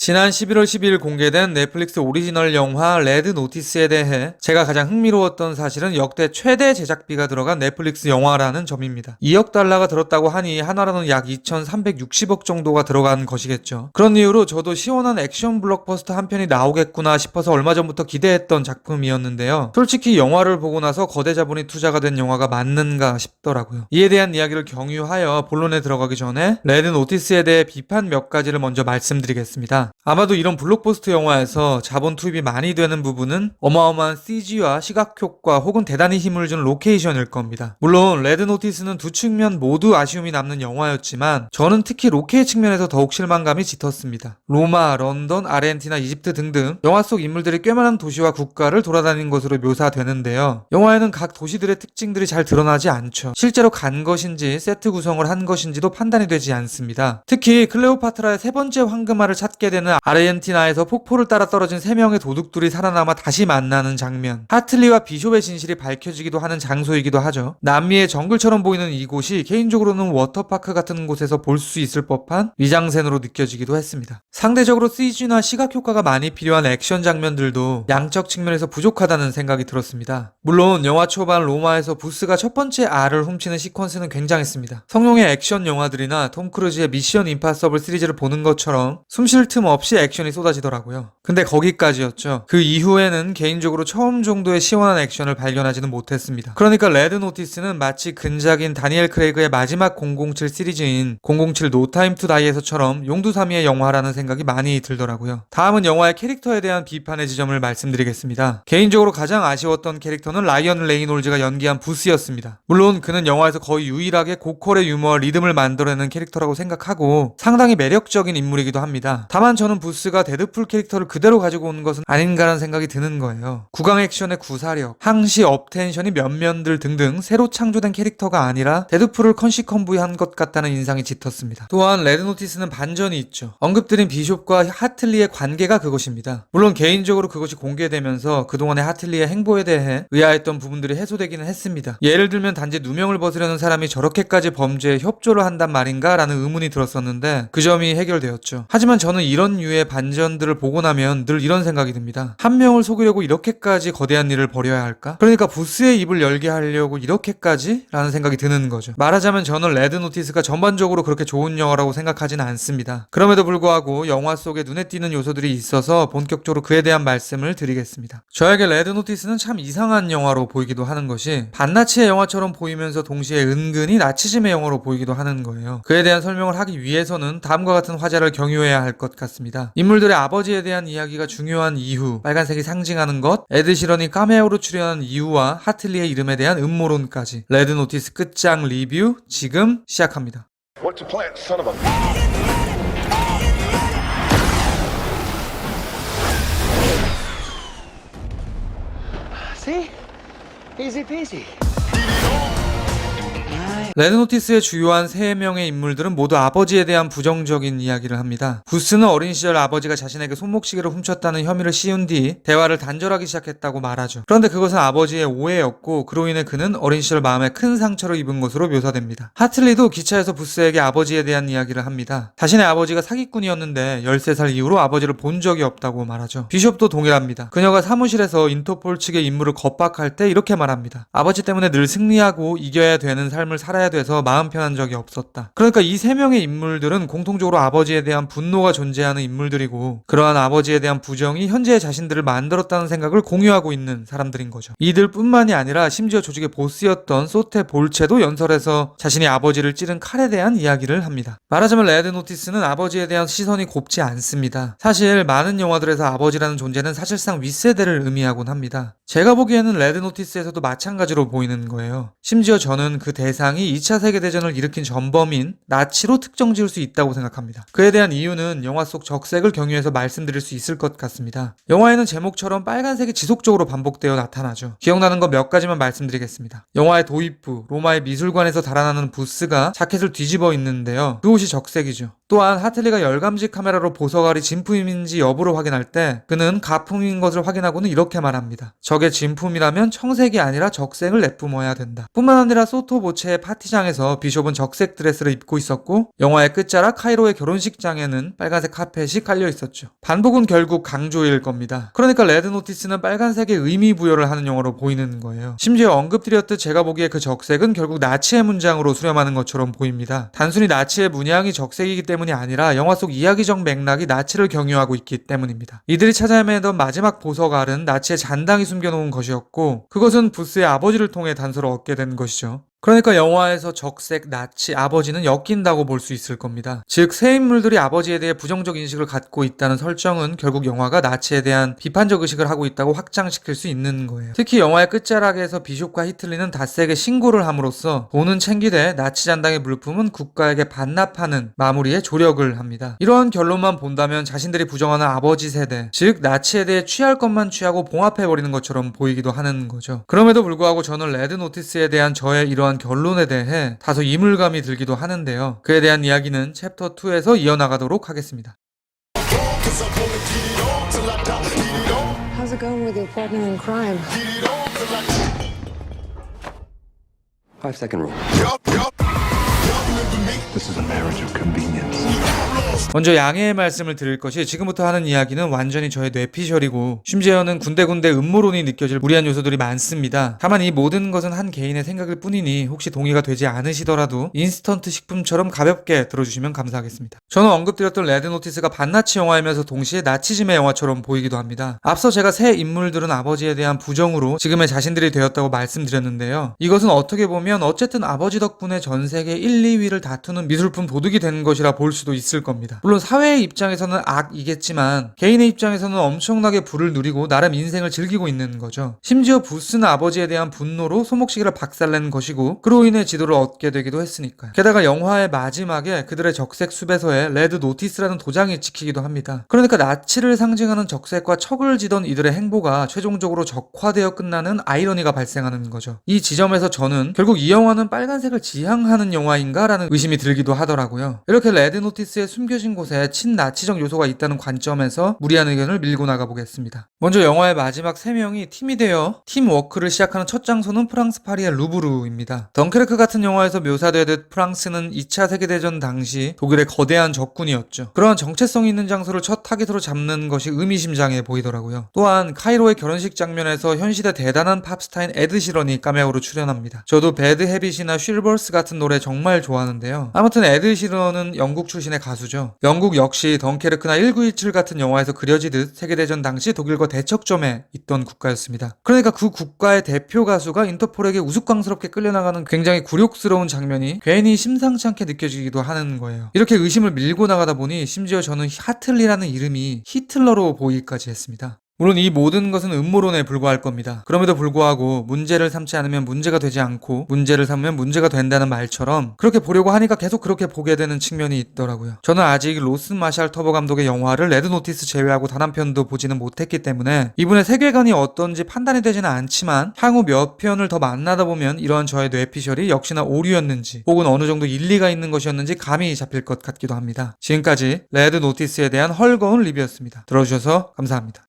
지난 11월 12일 공개된 넷플릭스 오리지널 영화 레드 노티스에 대해 제가 가장 흥미로웠던 사실은 역대 최대 제작비가 들어간 넷플릭스 영화라는 점입니다. 2억 달러가 들었다고 하니 한화로는 약 2,360억 정도가 들어간 것이겠죠. 그런 이유로 저도 시원한 액션 블록버스터 한 편이 나오겠구나 싶어서 얼마 전부터 기대했던 작품이었는데요. 솔직히 영화를 보고 나서 거대 자본이 투자가 된 영화가 맞는가 싶더라고요. 이에 대한 이야기를 경유하여 본론에 들어가기 전에 레드 노티스에 대해 비판 몇 가지를 먼저 말씀드리겠습니다. 아마도 이런 블록버스터 영화에서 자본 투입이 많이 되는 부분은 어마어마한 CG와 시각효과 혹은 대단히 힘을 준 로케이션일 겁니다. 물론 레드 노티스는 두 측면 모두 아쉬움이 남는 영화였지만 저는 특히 로케 측면에서 더욱 실망감이 짙었습니다. 로마, 런던, 아르헨티나, 이집트 등등 영화 속 인물들이 꽤 많은 도시와 국가를 돌아다닌 것으로 묘사되는데요. 영화에는 각 도시들의 특징들이 잘 드러나지 않죠. 실제로 간 것인지 세트 구성을 한 것인지도 판단이 되지 않습니다. 특히 클레오파트라의 세 번째 황금알을 찾게 되는 아르헨티나에서 폭포를 따라 떨어진 3명의 도둑들이 살아남아 다시 만나는 장면, 하틀리와 비숍의 진실이 밝혀지기도 하는 장소이기도 하죠. 남미의 정글처럼 보이는 이곳이 개인적으로는 워터파크 같은 곳에서 볼 수 있을 법한 미장센으로 느껴지기도 했습니다. 상대적으로 CG나 시각효과가 많이 필요한 액션 장면들도 양적 측면에서 부족하다는 생각이 들었습니다. 물론 영화 초반 로마에서 부스가 첫 번째 알을 훔치는 시퀀스는 굉장했습니다. 성룡의 액션 영화들이나 톰 크루즈의 미션 임파서블 시리즈를 보는 것처럼 숨쉴 틈 없이 액션이 쏟아지더라고요. 근데 거기까지였죠. 그 이후에는 개인적으로 처음 정도의 시원한 액션을 발견하지는 못했습니다. 그러니까 레드 노티스는 마치 근작인 다니엘 크레이그의 마지막 007 시리즈인 007 노 타임 투 다이에서처럼 용두사미의 영화라는 생각이 많이 들더라고요. 다음은 영화의 캐릭터에 대한 비판의 지점을 말씀드리겠습니다. 개인적으로 가장 아쉬웠던 캐릭터는 라이언 레이놀즈가 연기한 부스였습니다. 물론 그는 영화에서 거의 유일하게 고퀄의 유머와 리듬을 만들어내는 캐릭터라고 생각하고 상당히 매력적인 인물이기도 합니다. 다만 저는 부스가 데드풀 캐릭터를 그대로 가지고 온 것은 아닌가라는 생각이 드는 거예요. 구강 액션의 구사력, 항시 업텐션이 면면들 등등 새로 창조된 캐릭터가 아니라 데드풀을 컨시컨부이한 것 같다는 인상이 짙었습니다. 또한 레드 노티스는 반전이 있죠. 언급드린 비숍과 하틀리의 관계가 그것입니다. 물론 개인적으로 그것이 공개되면서 그동안의 하틀리의 행보에 대해 의아했던 부분들이 해소되기는 했습니다. 예를 들면 단지 누명을 벗으려는 사람이 저렇게까지 범죄에 협조를 한단 말인가 라는 의문이 들었었는데 그 점이 해결되었죠. 하지만 저는 이런 류의 반전들을 보고 나면 늘 이런 생각이 듭니다. 한 명을 속이려고 이렇게까지 거대한 일을 벌여야 할까? 그러니까 부스의 입을 열게 하려고 이렇게까지? 라는 생각이 드는 거죠. 말하자면 저는 레드 노티스가 전반적으로 그렇게 좋은 영화라고 생각하지는 않습니다. 그럼에도 불구하고 영화 속에 눈에 띄는 요소들이 있어서 본격적으로 그에 대한 말씀을 드리겠습니다. 저에게 레드 노티스는 참 이상한 영화로 보이기도 하는 것이 반나치의 영화처럼 보이면서 동시에 은근히 나치즘의 영화로 보이기도 하는 거예요. 그에 대한 설명을 하기 위해서는 다음과 같은 화자를 경유해야 할 것 같습니다. 인물들의 아버지에 대한 이야기가 중요한 이유, 빨간색이 상징하는 것, 에드 시런이 카메오로 출연한 이유와 하틀리의 이름에 대한 음모론까지 레드 노티스 끝장 리뷰 지금 시작합니다. What's the plan, son of a... See? Easy peasy. 레드 노티스의 주요한 3명의 인물들은 모두 아버지에 대한 부정적인 이야기를 합니다. 부스는 어린 시절 아버지가 자신에게 손목시계를 훔쳤다는 혐의를 씌운 뒤 대화를 단절하기 시작했다고 말하죠. 그런데 그것은 아버지의 오해였고 그로 인해 그는 어린 시절 마음에 큰 상처를 입은 것으로 묘사됩니다. 하틀리도 기차에서 부스에게 아버지에 대한 이야기를 합니다. 자신의 아버지가 사기꾼이었는데 13살 이후로 아버지를 본 적이 없다고 말하죠. 비숍도 동일합니다. 그녀가 사무실에서 인터폴 측의 임무를 겁박할 때 이렇게 말합니다. 아버지 때문에 늘 승리하고 이겨야 되는 삶을 살아야 돼서 마음 편한 적이 없었다. 그러니까 이 3명의 인물들은 공통적으로 아버지에 대한 분노가 존재하는 인물들이고 그러한 아버지에 대한 부정이 현재의 자신들을 만들었다는 생각을 공유하고 있는 사람들인 거죠. 이들뿐만이 아니라 심지어 조직의 보스였던 소테 볼체도 연설에서 자신이 아버지를 찌른 칼에 대한 이야기를 합니다. 말하자면 레드 노티스는 아버지에 대한 시선이 곱지 않습니다. 사실 많은 영화들에서 아버지라는 존재는 사실상 윗세대를 의미하곤 합니다. 제가 보기에는 레드 노티스에서도 마찬가지로 보이는 거예요. 심지어 저는 그 대상이 2차 세계대전을 일으킨 전범인 나치로 특정 지을 수 있다고 생각합니다. 그에 대한 이유는 영화 속 적색을 경유해서 말씀드릴 수 있을 것 같습니다. 영화에는 제목처럼 빨간색이 지속적으로 반복되어 나타나죠. 기억나는 거 몇 가지만 말씀드리겠습니다. 영화의 도입부, 로마의 미술관에서 달아나는 부스가 자켓을 뒤집어 있는데요. 그 옷이 적색이죠. 또한 하틀리가 열감지 카메라로 보석알이 진품인지 여부를 확인할 때 그는 가품인 것을 확인하고는 이렇게 말합니다. 저게 진품이라면 청색이 아니라 적색을 내뿜어야 된다. 뿐만 아니라 소토 보체의 파티 파티장에서 비숍은 적색 드레스를 입고 있었고 영화의 끝자락 카이로의 결혼식장에는 빨간색 카펫이 깔려 있었죠. 반복은 결국 강조일 겁니다. 그러니까 레드 노티스는 빨간색의 의미 부여를 하는 영화로 보이는 거예요. 심지어 언급드렸듯 제가 보기에 그 적색은 결국 나치의 문장으로 수렴하는 것처럼 보입니다. 단순히 나치의 문양이 적색이기 때문이 아니라 영화 속 이야기적 맥락이 나치를 경유하고 있기 때문입니다. 이들이 찾아 헤매던 마지막 보석알은 나치의 잔당이 숨겨놓은 것이었고 그것은 부스의 아버지를 통해 단서를 얻게 된 것이죠. 그러니까 영화에서 적색, 나치, 아버지는 엮인다고 볼 수 있을 겁니다. 즉 새 인물들이 아버지에 대해 부정적 인식을 갖고 있다는 설정은 결국 영화가 나치에 대한 비판적 의식을 하고 있다고 확장시킬 수 있는 거예요. 특히 영화의 끝자락에서 비숍과 히틀리는 닷색에 신고를 함으로써 돈은 챙기되 나치 잔당의 물품은 국가에게 반납하는 마무리에 조력을 합니다. 이러한 결론만 본다면 자신들이 부정하는 아버지 세대, 즉 나치에 대해 취할 것만 취하고 봉합해버리는 것처럼 보이기도 하는 거죠. 그럼에도 불구하고 저는 레드 노티스에 대한 저의 이러한 결론에 대해 다소 이물감이 들기도 하는데요. 그에 대한 이야기는 챕터 2에서 이어나가도록 하겠습니다. How's it going with your partner in crime? 5-second rule. This is a marriage of convenience. 먼저 양해의 말씀을 드릴 것이 지금부터 하는 이야기는 완전히 저의 뇌피셜이고 심지어는 군데군데 음모론이 느껴질 무리한 요소들이 많습니다. 다만 이 모든 것은 한 개인의 생각일 뿐이니 혹시 동의가 되지 않으시더라도 인스턴트 식품처럼 가볍게 들어주시면 감사하겠습니다. 저는 언급드렸던 레드 노티스가 반나치 영화이면서 동시에 나치즘의 영화처럼 보이기도 합니다. 앞서 제가 새 인물들은 아버지에 대한 부정으로 지금의 자신들이 되었다고 말씀드렸는데요. 이것은 어떻게 보면 어쨌든 아버지 덕분에 전 세계 1, 2위를 다투는 미술품 도둑이 된 것이라 볼 수도 있을 겁니다. 물론 사회의 입장에서는 악이겠지만 개인의 입장에서는 엄청나게 부를 누리고 나름 인생을 즐기고 있는 거죠. 심지어 부스는 아버지에 대한 분노로 소목시계를 박살낸 것이고 그로 인해 지도를 얻게 되기도 했으니까요. 게다가 영화의 마지막에 그들의 적색 숲에서의 레드 노티스라는 도장이 찍히기도 합니다. 그러니까 나치를 상징하는 적색과 척을 지던 이들의 행보가 최종적으로 적화되어 끝나는 아이러니가 발생하는 거죠. 이 지점에서 저는 결국 이 영화는 빨간색을 지향하는 영화인가 라는 의심이 들기도 하더라고요. 이렇게 레드 노티스에 숨겨진 곳에 친나치적 요소가 있다는 관점에서 무리한 의견을 밀고 나가보겠습니다. 먼저 영화의 마지막 3명이 팀이 되어 팀워크를 시작하는 첫 장소는 프랑스 파리의 루브르입니다. 덩케르크 같은 영화에서 묘사되듯 프랑스는 2차 세계대전 당시 독일의 거대한 적군이었죠. 그러한 정체성이 있는 장소를 첫 타깃으로 잡는 것이 의미심장해 보이더라고요. 또한 카이로의 결혼식 장면에서 현시대 대단한 팝스타인 에드 시런이 카메오로 출연합니다. 저도 배드 헤빗이나 쉴버스 같은 노래 정말 좋아하는데요. 아무튼 에드 시런은 영국 출신의 가수죠. 영국 역시 덩케르크나 1917 같은 영화에서 그려지듯 세계대전 당시 독일과 대척점에 있던 국가였습니다. 그러니까 그 국가의 대표 가수가 인터폴에게 우스꽝스럽게 끌려나가는 굉장히 굴욕스러운 장면이 괜히 심상치 않게 느껴지기도 하는 거예요. 이렇게 의심을 밀고 나가다 보니 심지어 저는 하틀리라는 이름이 히틀러로 보이기까지 했습니다. 물론 이 모든 것은 음모론에 불과할 겁니다. 그럼에도 불구하고 문제를 삼지 않으면 문제가 되지 않고 문제를 삼으면 문제가 된다는 말처럼 그렇게 보려고 하니까 계속 그렇게 보게 되는 측면이 있더라고요. 저는 아직 로스 마샬 터버 감독의 영화를 레드 노티스 제외하고 단 한 편도 보지는 못했기 때문에 이분의 세계관이 어떤지 판단이 되지는 않지만 향후 몇 편을 더 만나다 보면 이런 저의 뇌피셜이 역시나 오류였는지 혹은 어느 정도 일리가 있는 것이었는지 감이 잡힐 것 같기도 합니다. 지금까지 레드 노티스에 대한 헐거운 리뷰였습니다. 들어주셔서 감사합니다.